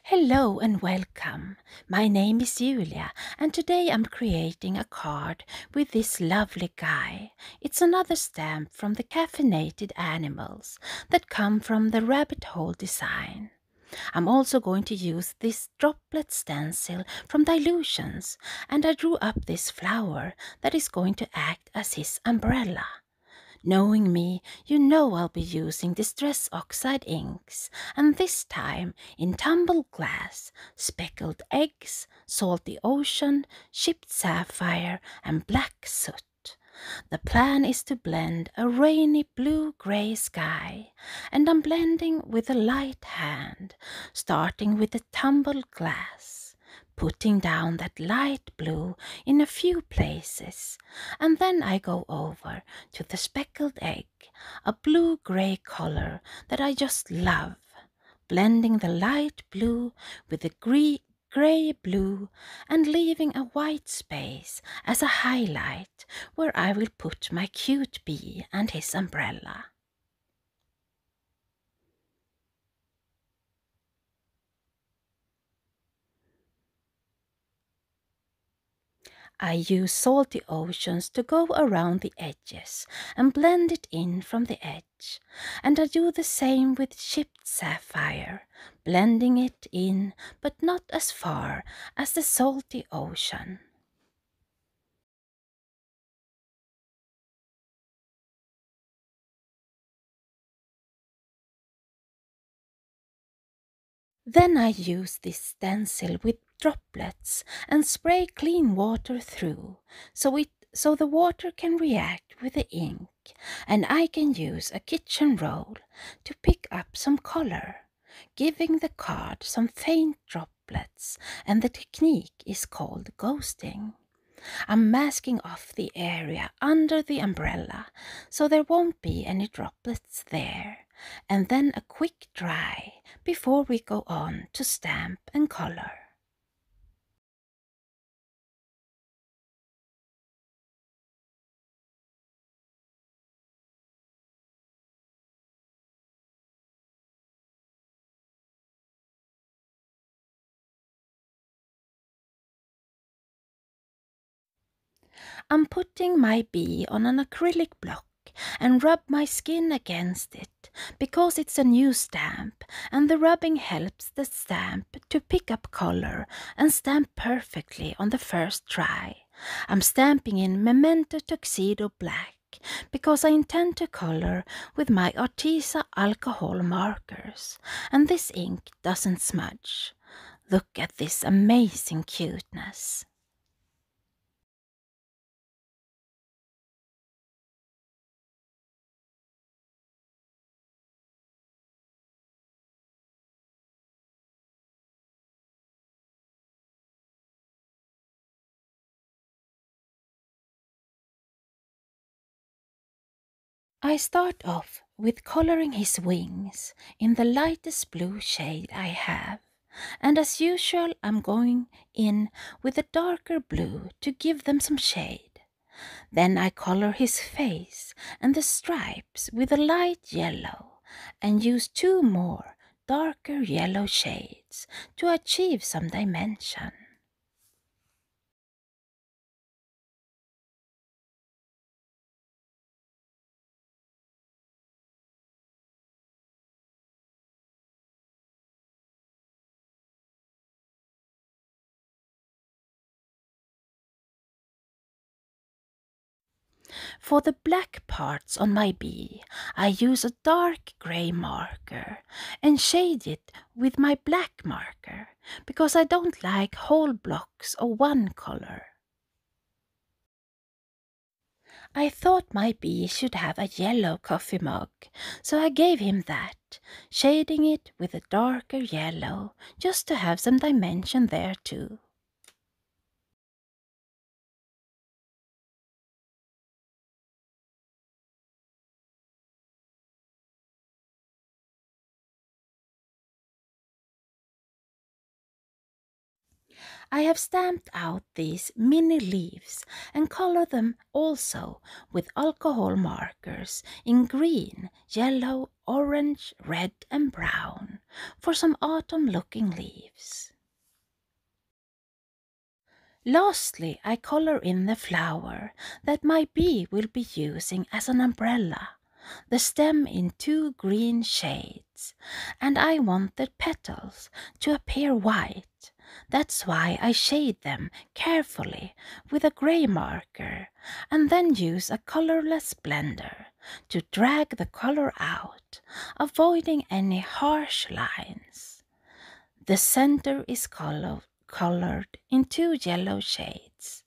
Hello and welcome. My name is Julia and today I'm creating a card with this lovely guy. It's another stamp from the caffeinated animals that come from the rabbithole design. I'm also going to use this droplet stencil from Dilutions, and I drew up this flower that is going to act as his umbrella. Knowing me, you know I'll be using Distress Oxide inks, and this time in tumbled glass, speckled eggs, salty ocean, chipped sapphire, and black soot. The plan is to blend a rainy blue-gray sky, and I'm blending with a light hand, starting with the tumbled glass, putting down that light blue in a few places, and then I go over to the speckled egg, a blue-gray color that I just love, blending the light blue with the grey blue and leaving a white space as a highlight where I will put my cute bee and his umbrella. I use salty oceans to go around the edges and blend it in from the edge, and I do the same with chipped sapphire, blending it in but not as far as the salty ocean. Then I use this stencil with droplets and spray clean water through so the water can react with the ink, and I can use a kitchen roll to pick up some color, giving the card some faint droplets, and the technique is called ghosting. I'm masking off the area under the umbrella so there won't be any droplets there, and then a quick dry before we go on to stamp and color. I'm putting my bee on an acrylic block and rub my skin against it because it's a new stamp, and the rubbing helps the stamp to pick up color and stamp perfectly on the first try. I'm stamping in Memento Tuxedo Black because I intend to color with my Arteza alcohol markers, and this ink doesn't smudge. Look at this amazing cuteness. I start off with coloring his wings in the lightest blue shade I have, and as usual I'm going in with a darker blue to give them some shade. Then I color his face and the stripes with a light yellow and use two more darker yellow shades to achieve some dimension. For the black parts on my bee, I use a dark grey marker and shade it with my black marker because I don't like whole blocks of one color. I thought my bee should have a yellow coffee mug, so I gave him that, shading it with a darker yellow just to have some dimension there too. I have stamped out these mini leaves and colored them also with alcohol markers in green, yellow, orange, red and brown for some autumn-looking leaves. Lastly, I color in the flower that my bee will be using as an umbrella, the stem in 2 green shades, and I want the petals to appear white. That's why I shade them carefully with a gray marker and then use a colorless blender to drag the color out, avoiding any harsh lines. The center is colored in 2 yellow shades.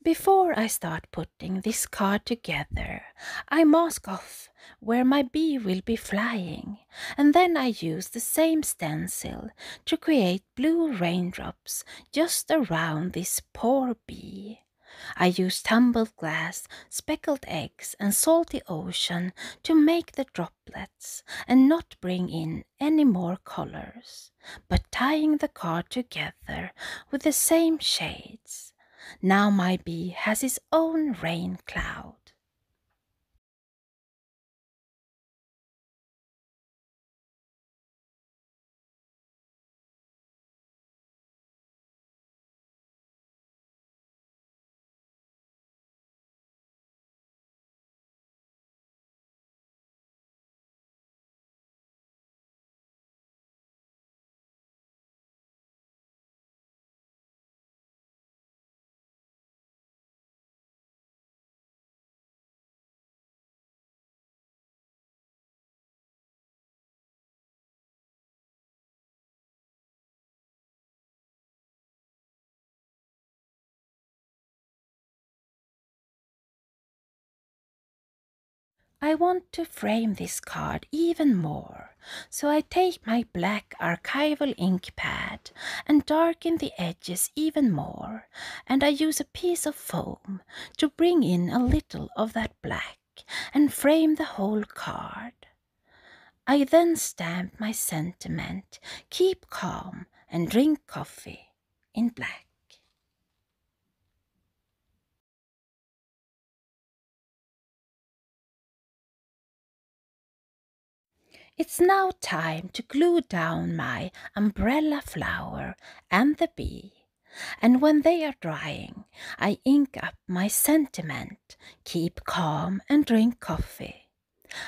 Before I start putting this card together, I mask off where my bee will be flying, and then I use the same stencil to create blue raindrops just around this poor bee. I use tumbled glass, speckled eggs, and salty ocean to make the droplets and not bring in any more colors, but tying the card together with the same shades. Now my bee has his own rain cloud. I want to frame this card even more, so I take my black archival ink pad and darken the edges even more, and I use a piece of foam to bring in a little of that black and frame the whole card. I then stamp my sentiment, keep calm and drink coffee in black. It's now time to glue down my umbrella flower and the bee, and when they are drying, I ink up my sentiment, keep calm and drink coffee.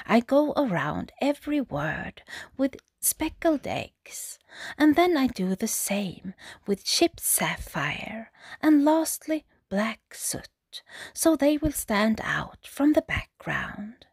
I go around every word with speckled eggs, and then I do the same with chipped sapphire, and lastly black soot, so they will stand out from the background.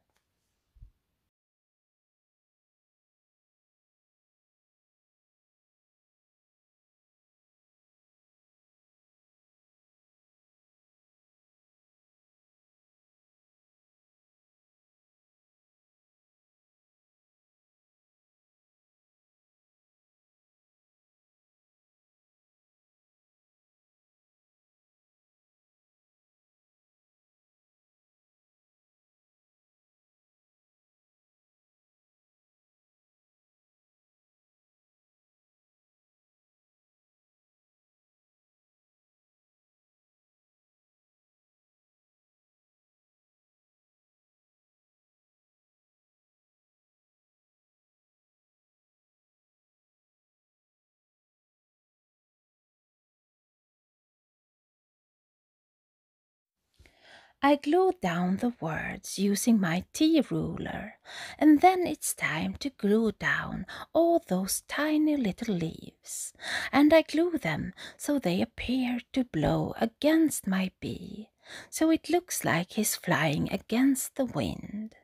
I glue down the words using my tea ruler, and then it's time to glue down all those tiny little leaves, and I glue them so they appear to blow against my bee, so it looks like he's flying against the wind.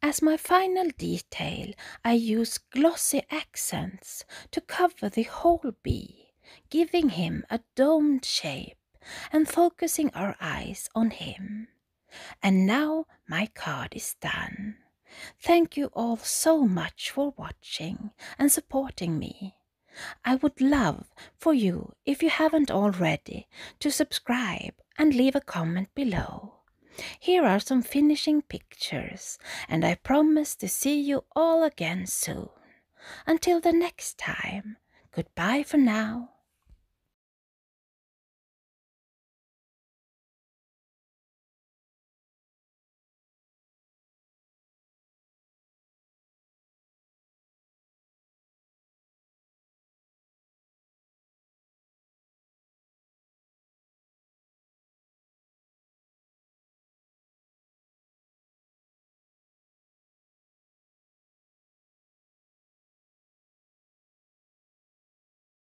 As my final detail, I use glossy accents to cover the whole bee. giving him a domed shape and focusing our eyes on him. And now my card is done. Thank you all so much for watching and supporting me. I would love for you, if you haven't already, to subscribe and leave a comment below. Here are some finishing pictures, and I promise to see you all again soon. Until the next time, goodbye for now.